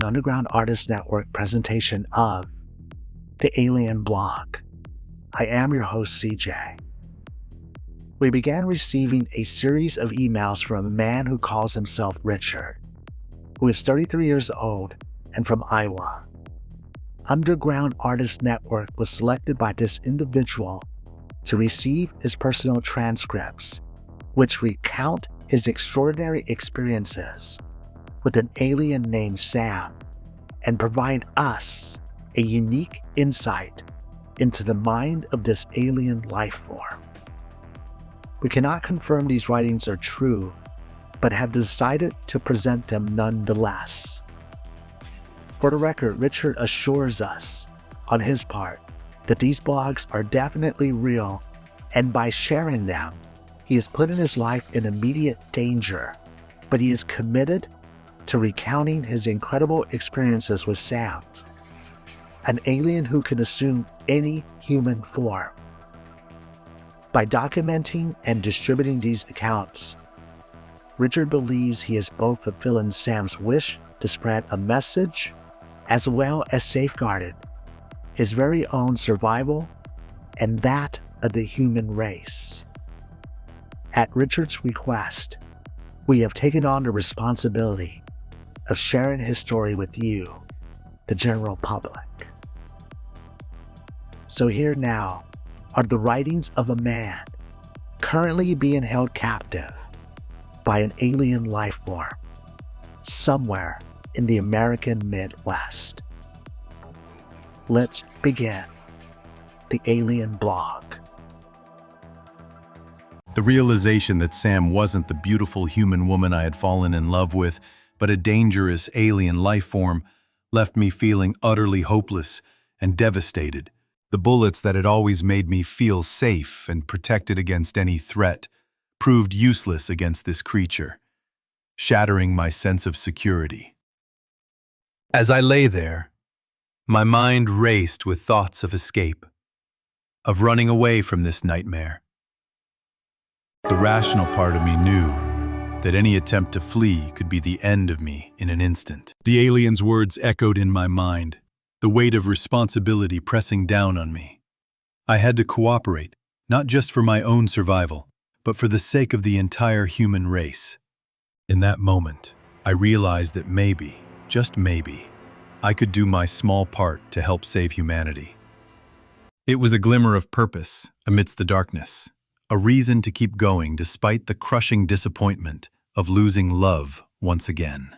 Underground Artist Network presentation of The Alien Blog. I am your host, CJ. We began receiving a series of emails from a man who calls himself Richard, who is 33 years old and from Iowa. Underground Artist Network was selected by this individual to receive his personal transcripts, which recount his extraordinary experiences with an alien named Sam and provide us a unique insight into the mind of this alien life form. We cannot confirm these writings are true, but have decided to present them nonetheless. For the record, Richard assures us, on his part, that these blogs are definitely real, and by sharing them, he has put in his life in immediate danger, but he is committed to recounting his incredible experiences with Sam, an alien who can assume any human form. By documenting and distributing these accounts, Richard believes he is both fulfilling Sam's wish to spread a message as well as safeguarded his very own survival and that of the human race. At Richard's request, we have taken on the responsibility of sharing his story with you, the general public. So here now are the writings of a man currently being held captive by an alien life form somewhere in the American Midwest. Let's begin the Alien Blog. The realization that Sam wasn't the beautiful human woman I had fallen in love with, but a dangerous alien life form, left me feeling utterly hopeless and devastated. The bullets that had always made me feel safe and protected against any threat proved useless against this creature, shattering my sense of security. As I lay there, my mind raced with thoughts of escape, of running away from this nightmare. The rational part of me knew that any attempt to flee could be the end of me in an instant. The alien's words echoed in my mind, the weight of responsibility pressing down on me. I had to cooperate, not just for my own survival, but for the sake of the entire human race. In that moment, I realized that maybe, just maybe, I could do my small part to help save humanity. It was a glimmer of purpose amidst the darkness, a reason to keep going despite the crushing disappointment of losing love once again.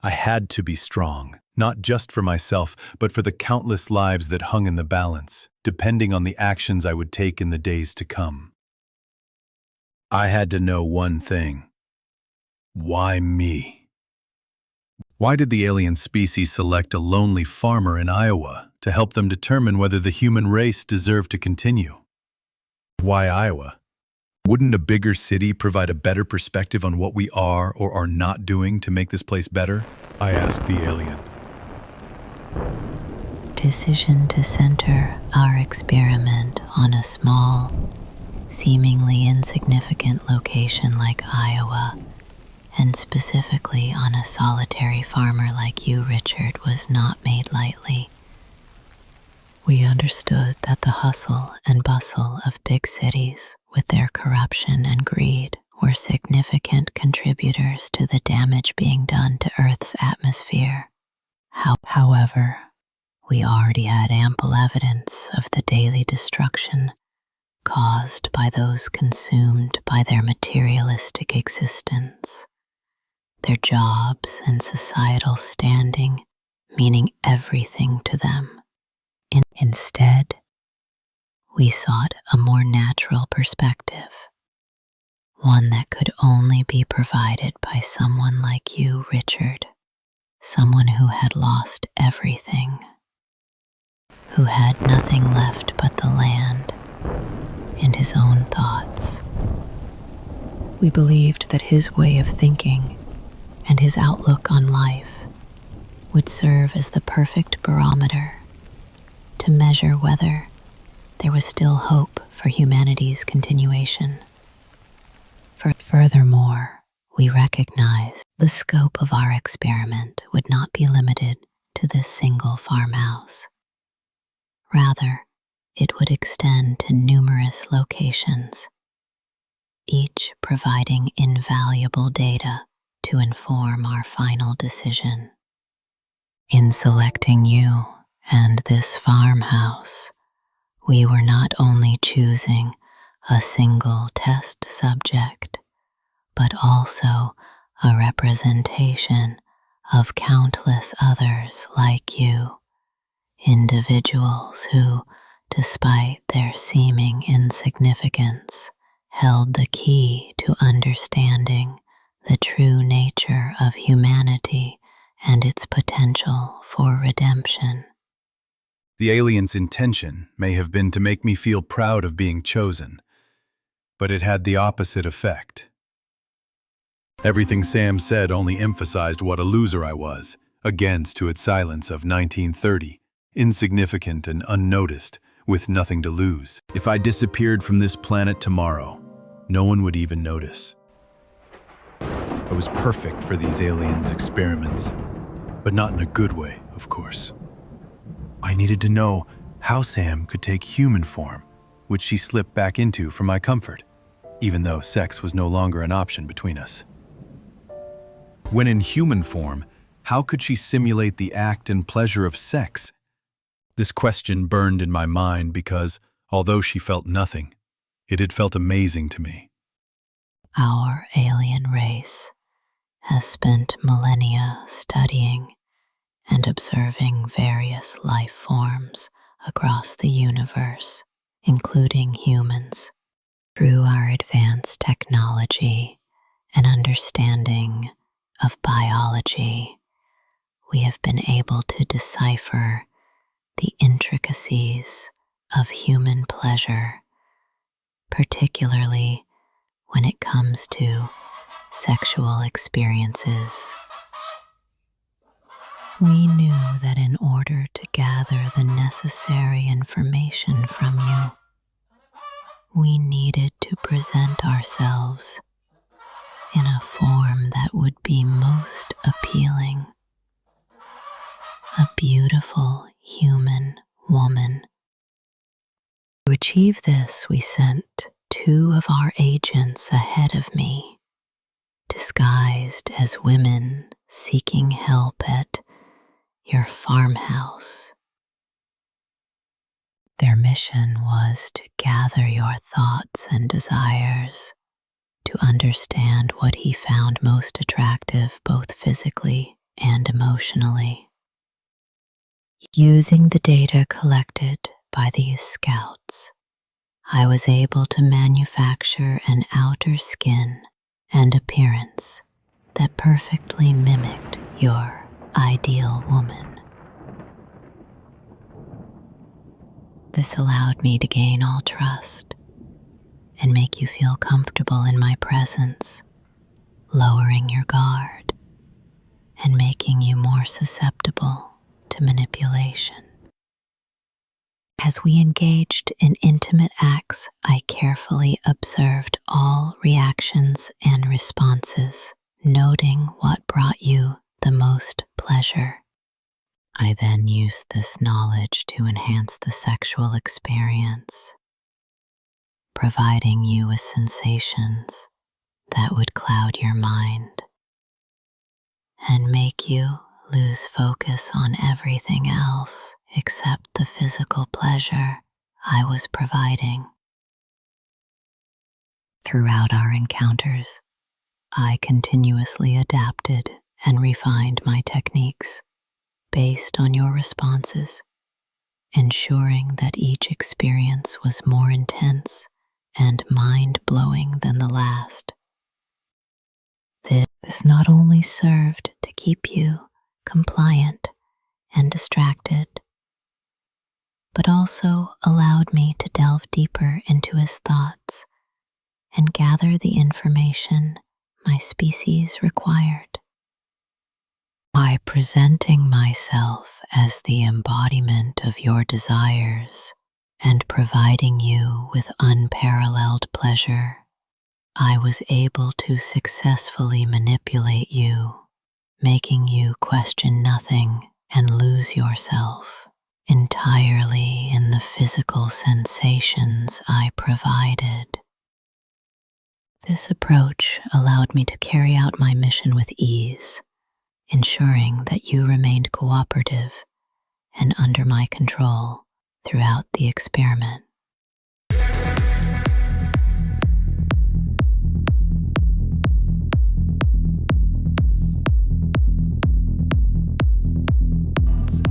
I had to be strong, not just for myself, but for the countless lives that hung in the balance, depending on the actions I would take in the days to come. I had to know one thing. Why me? Why did the alien species select a lonely farmer in Iowa to help them determine whether the human race deserved to continue? Why Iowa? Wouldn't a bigger city provide a better perspective on what we are or are not doing to make this place better? I asked the alien. Decision to center our experiment on a small, seemingly insignificant location like Iowa, and specifically on a solitary farmer like you, Richard, was not made lightly. We understood that the hustle and bustle of big cities, with their corruption and greed, were significant contributors to the damage being done to Earth's atmosphere. However, we already had ample evidence of the daily destruction caused by those consumed by their materialistic existence, their jobs and societal standing meaning everything to them. Instead, we sought a more natural perspective, one that could only be provided by someone like you, Richard, someone who had lost everything, who had nothing left but the land and his own thoughts. We believed that his way of thinking and his outlook on life would serve as the perfect barometer to measure whether there was still hope for humanity's continuation. Furthermore, we recognized the scope of our experiment would not be limited to this single farmhouse. Rather, it would extend to numerous locations, each providing invaluable data to inform our final decision. In selecting you and this farmhouse, we were not only choosing a single test subject, but also a representation of countless others like you, individuals who, despite their seeming insignificance, held the key to understanding the true nature of humanity and its potential for redemption. The alien's intention may have been to make me feel proud of being chosen, but it had the opposite effect. Everything Sam said only emphasized what a loser I was, against to its silence of 1930, insignificant and unnoticed, with nothing to lose. If I disappeared from this planet tomorrow, no one would even notice. I was perfect for these aliens' experiments, but not in a good way, of course. I needed to know how Sam could take human form, which she slipped back into for my comfort, even though sex was no longer an option between us. When in human form, how could she simulate the act and pleasure of sex? This question burned in my mind because, although she felt nothing, it had felt amazing to me. Our alien race has spent millennia studying and observing various life forms across the universe, including humans. Through our advanced technology and understanding of biology, we have been able to decipher the intricacies of human pleasure, particularly when it comes to sexual experiences. We knew that in order to gather the necessary information from you, we needed to present ourselves in a form that would be most appealing. A beautiful human woman. To achieve this, we sent 2 of our agents ahead of me, disguised as women seeking help at your farmhouse. Their mission was to gather your thoughts and desires, to understand what he found most attractive both physically and emotionally. Using the data collected by these scouts, I was able to manufacture an outer skin and appearance that perfectly mimicked your ideal woman. This allowed me to gain all trust and make you feel comfortable in my presence, lowering your guard and making you more susceptible to manipulation. As we engaged in intimate acts, I carefully observed all reactions and responses, noting what brought you the most pleasure. I then used this knowledge to enhance the sexual experience, providing you with sensations that would cloud your mind and make you lose focus on everything else except the physical pleasure I was providing. Throughout our encounters, I continuously adapted and refined my techniques based on your responses, ensuring that each experience was more intense and mind-blowing than the last. This not only served to keep you compliant and distracted, but also allowed me to delve deeper into his thoughts and gather the information my species required. By presenting myself as the embodiment of your desires and providing you with unparalleled pleasure, I was able to successfully manipulate you, making you question nothing and lose yourself entirely in the physical sensations I provided. This approach allowed me to carry out my mission with ease, ensuring that you remained cooperative and under my control throughout the experiment.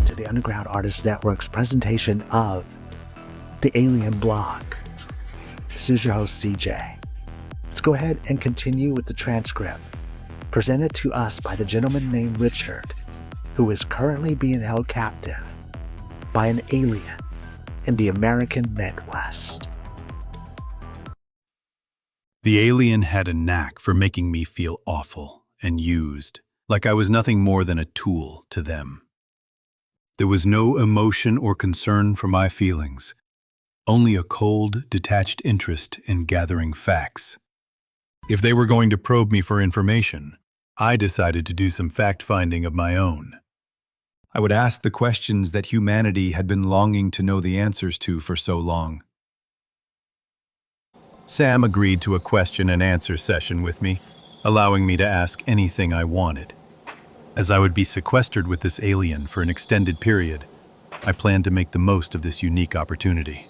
To the Underground Artists Network's presentation of The Alien Block. This is your host, CJ. Let's go ahead and continue with the transcript, presented to us by the gentleman named Richard, who is currently being held captive by an alien in the American Midwest. The alien had a knack for making me feel awful and used, like I was nothing more than a tool to them. There was no emotion or concern for my feelings, only a cold, detached interest in gathering facts. If they were going to probe me for information, I decided to do some fact-finding of my own. I would ask the questions that humanity had been longing to know the answers to for so long. Sam agreed to a question and answer session with me, allowing me to ask anything I wanted. As I would be sequestered with this alien for an extended period, I planned to make the most of this unique opportunity.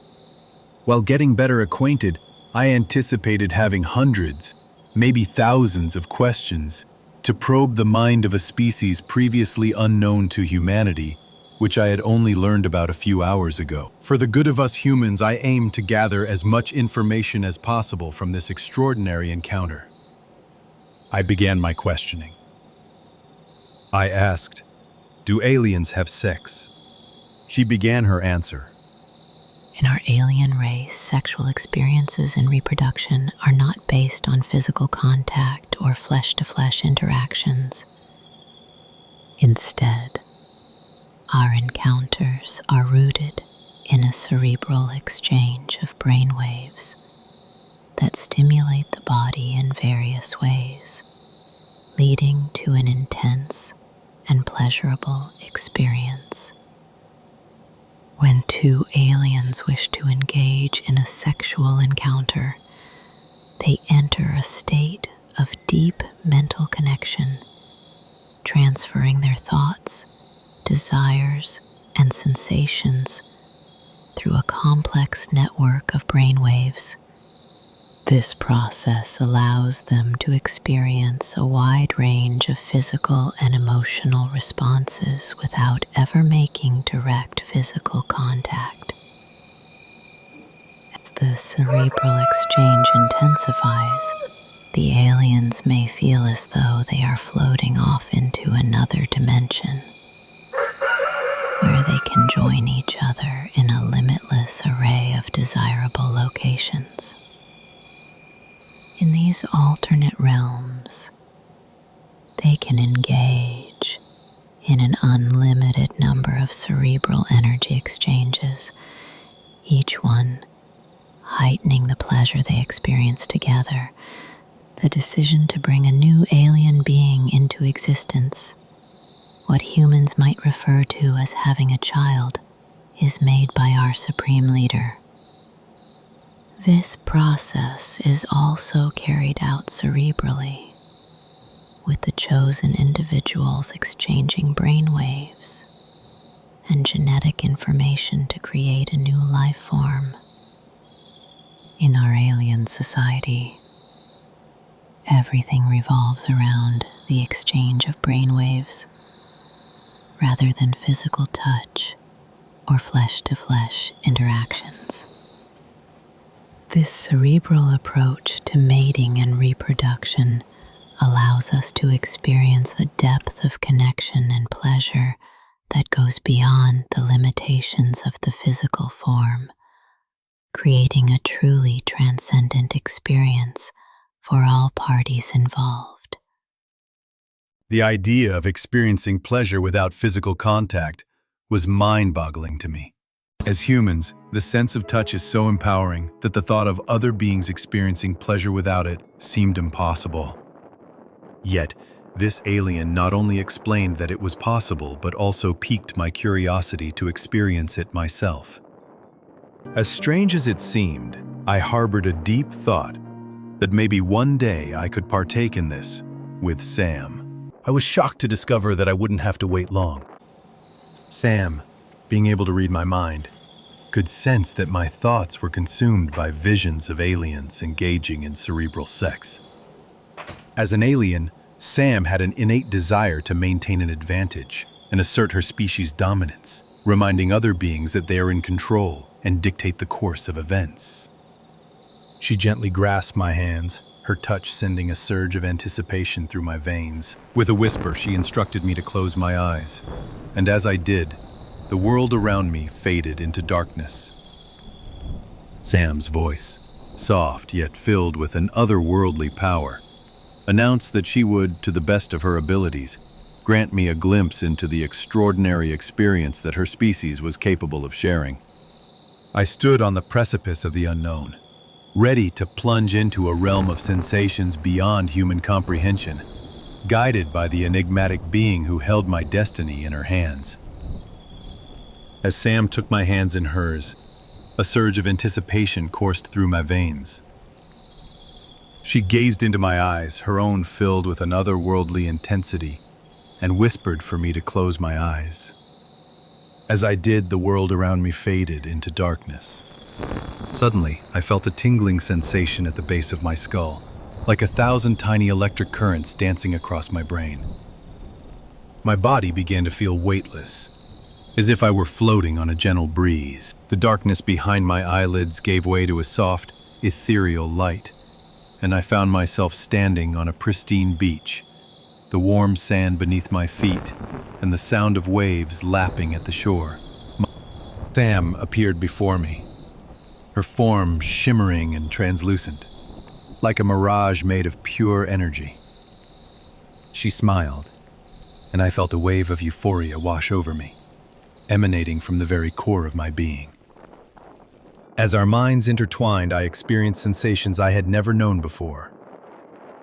While getting better acquainted, I anticipated having hundreds, maybe thousands of questions to probe the mind of a species previously unknown to humanity, which I had only learned about a few hours ago. For the good of us humans, I aimed to gather as much information as possible from this extraordinary encounter. I began my questioning. I asked, "Do aliens have sex?" She began her answer. In our alien race, sexual experiences and reproduction are not based on physical contact or flesh-to-flesh interactions. Instead, our encounters are rooted in a cerebral exchange of brainwaves that stimulate the body in various ways, leading to an intense and pleasurable experience. When two aliens wish to engage in a sexual encounter, they enter a state of deep mental connection, transferring their thoughts, desires, and sensations through a complex network of brainwaves. This process allows them to experience a wide range of physical and emotional responses without ever making direct physical contact. As the cerebral exchange intensifies, the aliens may feel as though they are floating off into another dimension, where they can join each other in a limitless array of desirable locations. In these alternate realms, they can engage in an unlimited number of cerebral energy exchanges, each one heightening the pleasure they experience together. The decision to bring a new alien being into existence, what humans might refer to as having a child, is made by our Supreme Leader. This process is also carried out cerebrally, with the chosen individuals exchanging brainwaves and genetic information to create a new life form. In our alien society, everything revolves around the exchange of brainwaves rather than physical touch or flesh-to-flesh interactions. This cerebral approach to mating and reproduction allows us to experience a depth of connection and pleasure that goes beyond the limitations of the physical form, creating a truly transcendent experience for all parties involved. The idea of experiencing pleasure without physical contact was mind-boggling to me. As humans, the sense of touch is so empowering that the thought of other beings experiencing pleasure without it seemed impossible. Yet, this alien not only explained that it was possible, but also piqued my curiosity to experience it myself. As strange as it seemed, I harbored a deep thought that maybe one day I could partake in this with Sam. I was shocked to discover that I wouldn't have to wait long. Sam, being able to read my mind, could sense that my thoughts were consumed by visions of aliens engaging in cerebral sex. As an alien, Sam had an innate desire to maintain an advantage and assert her species' dominance, reminding other beings that they are in control and dictate the course of events. She gently grasped my hands, her touch sending a surge of anticipation through my veins. With a whisper, she instructed me to close my eyes, and as I did, the world around me faded into darkness. Sam's voice, soft yet filled with an otherworldly power, announced that she would, to the best of her abilities, grant me a glimpse into the extraordinary experience that her species was capable of sharing. I stood on the precipice of the unknown, ready to plunge into a realm of sensations beyond human comprehension, guided by the enigmatic being who held my destiny in her hands. As Sam took my hands in hers, a surge of anticipation coursed through my veins. She gazed into my eyes, her own filled with an otherworldly intensity, and whispered for me to close my eyes. As I did, the world around me faded into darkness. Suddenly, I felt a tingling sensation at the base of my skull, like 1,000 tiny electric currents dancing across my brain. My body began to feel weightless, as if I were floating on a gentle breeze. The darkness behind my eyelids gave way to a soft, ethereal light, and I found myself standing on a pristine beach, the warm sand beneath my feet, and the sound of waves lapping at the shore. Sam appeared before me, her form shimmering and translucent, like a mirage made of pure energy. She smiled, and I felt a wave of euphoria wash over me, emanating from the very core of my being. As our minds intertwined, I experienced sensations I had never known before.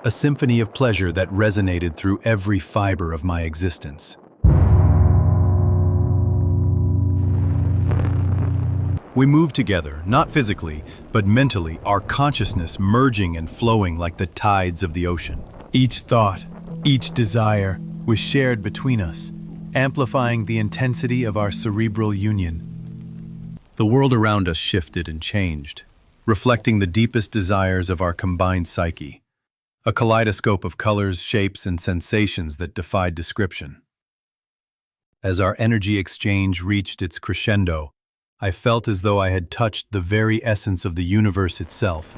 A symphony of pleasure that resonated through every fiber of my existence. We moved together, not physically, but mentally, our consciousness merging and flowing like the tides of the ocean. Each thought, each desire was shared between us, amplifying the intensity of our cerebral union. The world around us shifted and changed, reflecting the deepest desires of our combined psyche, a kaleidoscope of colors, shapes, and sensations that defied description. As our energy exchange reached its crescendo, I felt as though I had touched the very essence of the universe itself,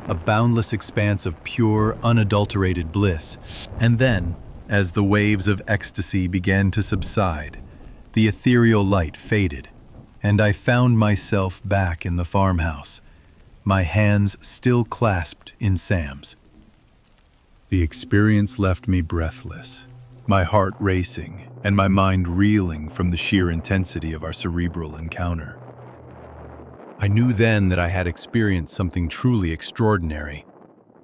a boundless expanse of pure, unadulterated bliss. And then, as the waves of ecstasy began to subside, the ethereal light faded, and I found myself back in the farmhouse, my hands still clasped in Sam's. The experience left me breathless, my heart racing, and my mind reeling from the sheer intensity of our cerebral encounter. I knew then that I had experienced something truly extraordinary,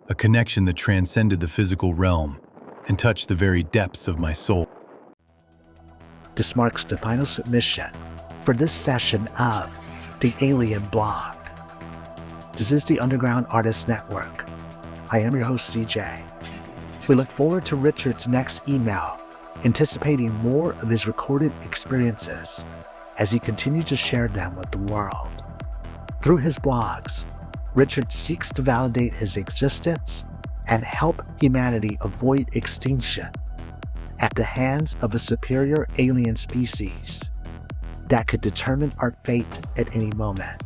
a connection that transcended the physical realm and touched the very depths of my soul. This marks the final submission for this session of the Alien Blog. This is the Underground Artists Network. I am your host, CJ. We look forward to Richard's next email, anticipating more of his recorded experiences as he continues to share them with the world. Through his blogs, Richard seeks to validate his existence and help humanity avoid extinction at the hands of a superior alien species that could determine our fate at any moment.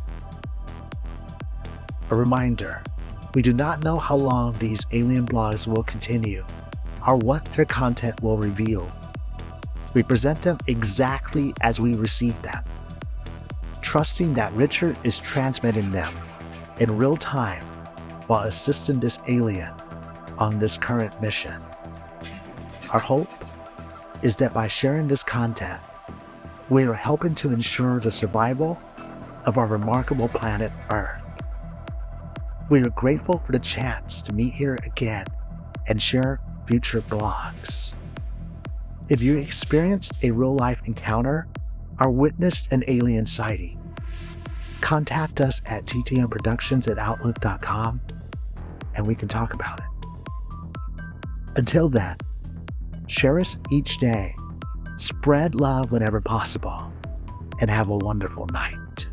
A reminder, we do not know how long these alien blogs will continue or what their content will reveal. We present them exactly as we receive them, trusting that Richard is transmitting them in real time while assisting this alien on this current mission. Our hope is that by sharing this content, we are helping to ensure the survival of our remarkable planet Earth. We are grateful for the chance to meet here again and share future blogs. If you experienced a real-life encounter or witnessed an alien sighting, contact us at ttmproductions@outlook.com and we can talk about it. Until then, share us each day, spread love whenever possible, and have a wonderful night.